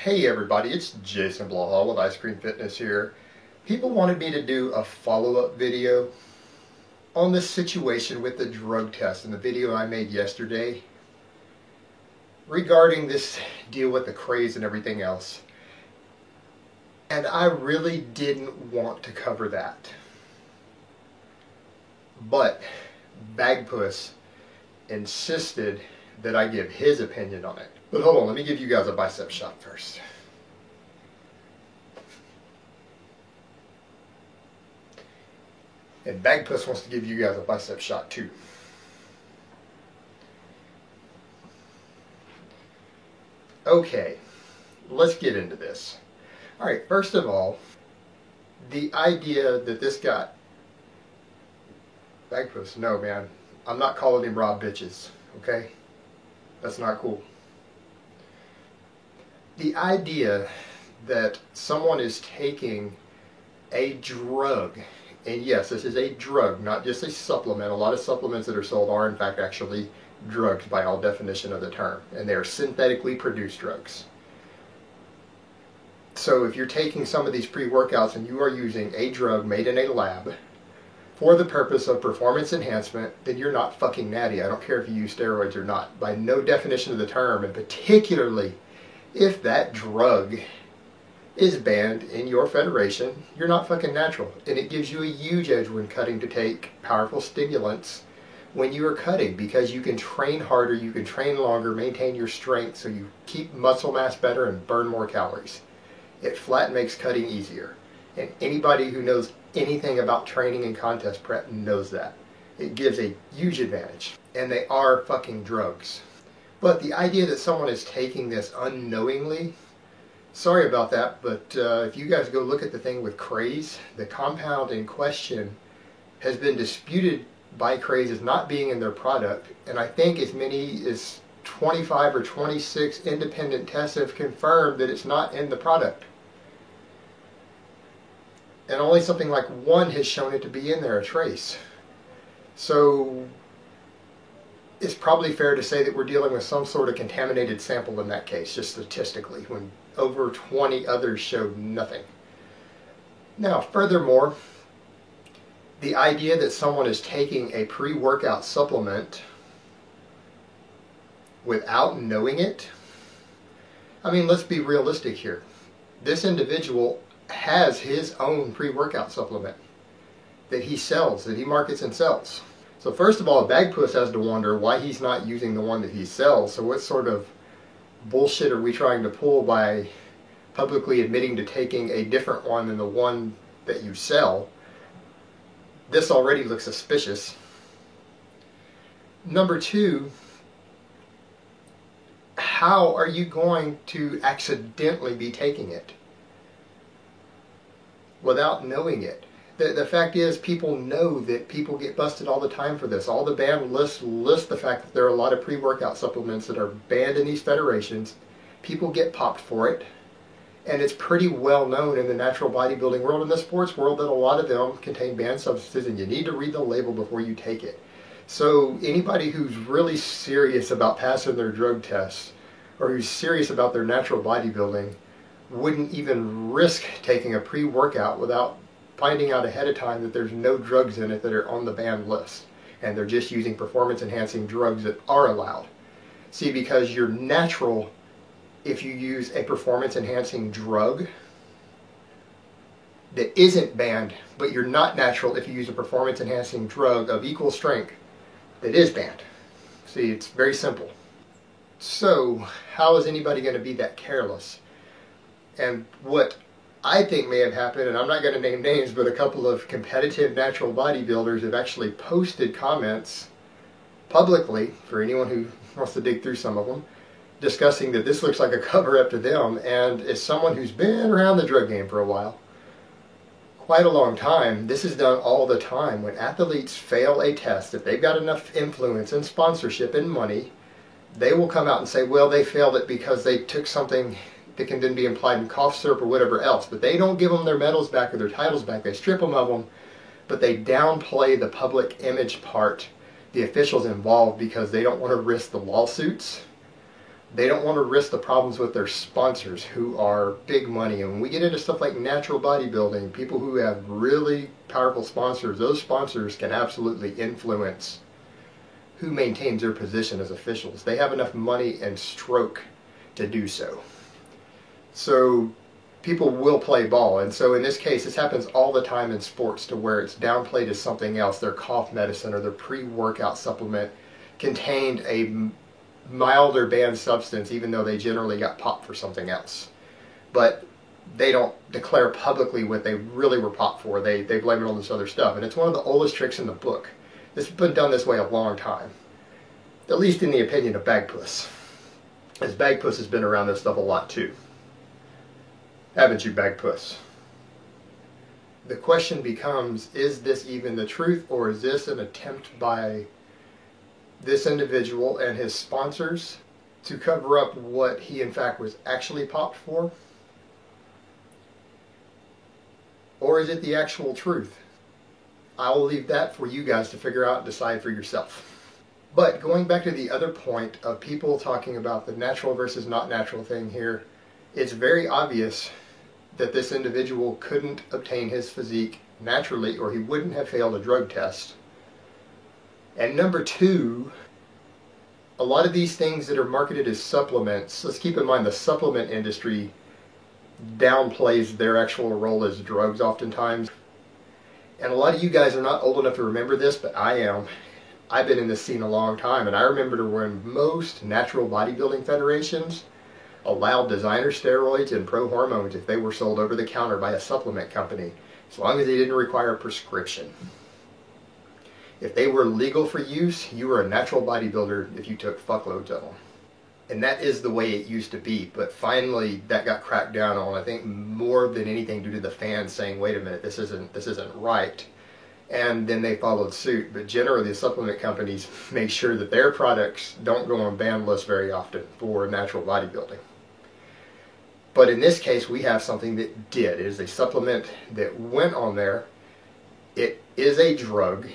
Hey everybody, it's Jason Blahal with Ice Cream Fitness here. People wanted me to do a follow-up video on this situation with the drug test in the video I made yesterday regarding this deal with the craze and everything else. And I really didn't want to cover that. But Bagpuss insisted that I give his opinion on it. But hold on, let me give you guys a bicep shot first. And Bagpuss wants to give you guys a bicep shot too. Okay, let's get into this. Alright, first of all, the idea that this guy... Bagpuss, no man, I'm not calling him Rob Bitches, okay? That's not cool. The idea that someone is taking a drug, and yes, this is a drug, not just a supplement. A lot of supplements that are sold are in fact actually drugs by all definition of the term, and they are synthetically produced drugs. So if you're taking some of these pre-workouts and you are using a drug made in a lab for the purpose of performance enhancement, then you're not fucking natty. I don't care if you use steroids or not. By no definition of the term, and particularly if that drug is banned in your federation, you're not fucking natural. And it gives you a huge edge when cutting to take powerful stimulants when you are cutting, because you can train harder, you can train longer, maintain your strength, so you keep muscle mass better and burn more calories. It flat makes cutting easier. And anybody who knows anything about training and contest prep knows that. It gives a huge advantage. And they are fucking drugs. But the idea that someone is taking this unknowingly, sorry about that, but if you guys go look at the thing with Craze, the compound in question has been disputed by Craze as not being in their product. And I think as many as 25 or 26 independent tests have confirmed that it's not in the product. And only something like one has shown it to be in there, a trace. So it's probably fair to say that we're dealing with some sort of contaminated sample in that case, just statistically, when over 20 others showed nothing. Now, furthermore, the idea that someone is taking a pre-workout supplement without knowing it, I mean, let's be realistic here. This individual has his own pre-workout supplement that he sells, that he markets and sells. So first of all, Bagpuss has to wonder why he's not using the one that he sells. So what sort of bullshit are we trying to pull by publicly admitting to taking a different one than the one that you sell? This already looks suspicious. Number two, how are you going to accidentally be taking it without knowing it? The fact is, people know that people get busted all the time for this. All the banned lists list the fact that there are a lot of pre-workout supplements that are banned in these federations. People get popped for it. And it's pretty well known in the natural bodybuilding world and the sports world that a lot of them contain banned substances, and you need to read the label before you take it. So anybody who's really serious about passing their drug tests, or who's serious about their natural bodybuilding, wouldn't even risk taking a pre-workout without finding out ahead of time that there's no drugs in it that are on the banned list, and they're just using performance enhancing drugs that are allowed. See, because you're natural if you use a performance enhancing drug that isn't banned, but you're not natural if you use a performance enhancing drug of equal strength that is banned. See, it's very simple. So how is anybody going to be that careless? And what I think may have happened, and I'm not going to name names, but a couple of competitive natural bodybuilders have actually posted comments publicly, for anyone who wants to dig through some of them, discussing that this looks like a cover-up to them. And as someone who's been around the drug game for a while, quite a long time, this is done all the time. When athletes fail a test, if they've got enough influence and sponsorship and money, they will come out and say, well, they failed it because they took something that can then be implied in cough syrup or whatever else. But they don't give them their medals back or their titles back. They strip them of them, but they downplay the public image part, the officials involved, because they don't want to risk the lawsuits. They don't want to risk the problems with their sponsors, who are big money. And when we get into stuff like natural bodybuilding, people who have really powerful sponsors, those sponsors can absolutely influence who maintains their position as officials. They have enough money and stroke to do so. So people will play ball. And so in this case, this happens all the time in sports, to where it's downplayed as something else. Their cough medicine or their pre-workout supplement contained a milder banned substance, even though they generally got popped for something else. But they don't declare publicly what they really were popped for. They blame it on this other stuff. And it's one of the oldest tricks in the book. This has been done this way a long time, at least in the opinion of Bagpuss, as Bagpuss has been around this stuff a lot too. Haven't you, Bagpuss? The question becomes, is this even the truth, or is this an attempt by this individual and his sponsors to cover up what he in fact was actually popped for? Or is it the actual truth? I will leave that for you guys to figure out and decide for yourself. But going back to the other point of people talking about the natural versus not natural thing here, it's very obvious that this individual couldn't obtain his physique naturally, or he wouldn't have failed a drug test. And number two, a lot of these things that are marketed as supplements, let's keep in mind the supplement industry downplays their actual role as drugs oftentimes. And a lot of you guys are not old enough to remember this, but I am. I've been in this scene a long time, and I remember when most natural bodybuilding federations allowed designer steroids and pro hormones if they were sold over the counter by a supplement company, as long as they didn't require a prescription. If they were legal for use, you were a natural bodybuilder if you took fuckloads of them. And that is the way it used to be, but finally that got cracked down on, I think more than anything due to the fans saying, wait a minute, this isn't right. And then they followed suit. But generally the supplement companies make sure that their products don't go on ban lists very often for natural bodybuilding. But in this case, we have something that did. It is a supplement that went on there. It is a drug.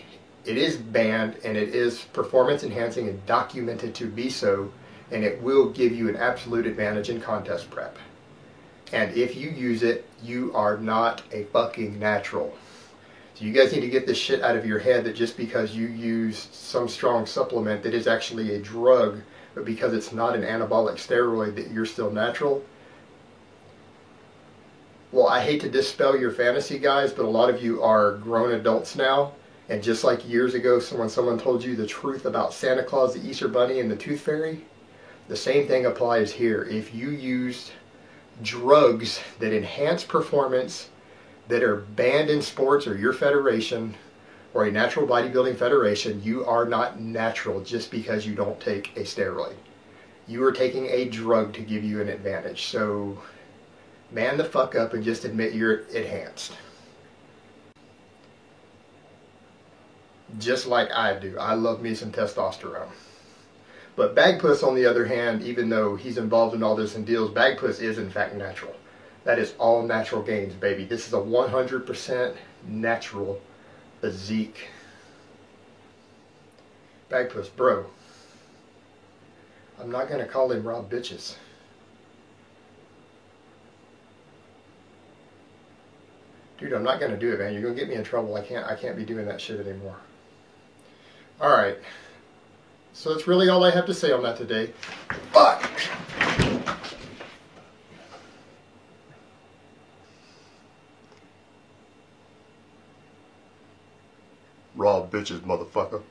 It is banned, and it is performance enhancing and documented to be so, and it will give you an absolute advantage in contest prep. And if you use it, you are not a fucking natural. So you guys need to get this shit out of your head that just because you use some strong supplement that is actually a drug, but because it's not an anabolic steroid, that you're still natural. Well, I hate to dispel your fantasy, guys, but a lot of you are grown adults now. And just like years ago, someone told you the truth about Santa Claus, the Easter Bunny, and the Tooth Fairy, the same thing applies here. If you used drugs that enhance performance, that are banned in sports or your federation or a natural bodybuilding federation, you are not natural just because you don't take a steroid. You are taking a drug to give you an advantage. So man the fuck up and just admit you're enhanced. Just like I do. I love me some testosterone. But Bagpuss, on the other hand, even though he's involved in all this and deals, Bagpuss is in fact natural. That is all natural gains, baby. This is a 100% natural physique. Bagpuss, bro. I'm not going to call him Rob Bitches. Dude, I'm not going to do it, man. You're going to get me in trouble. I can't be doing that shit anymore. Alright. So that's really all I have to say on that today. Fuck! Raw bitches, motherfucker.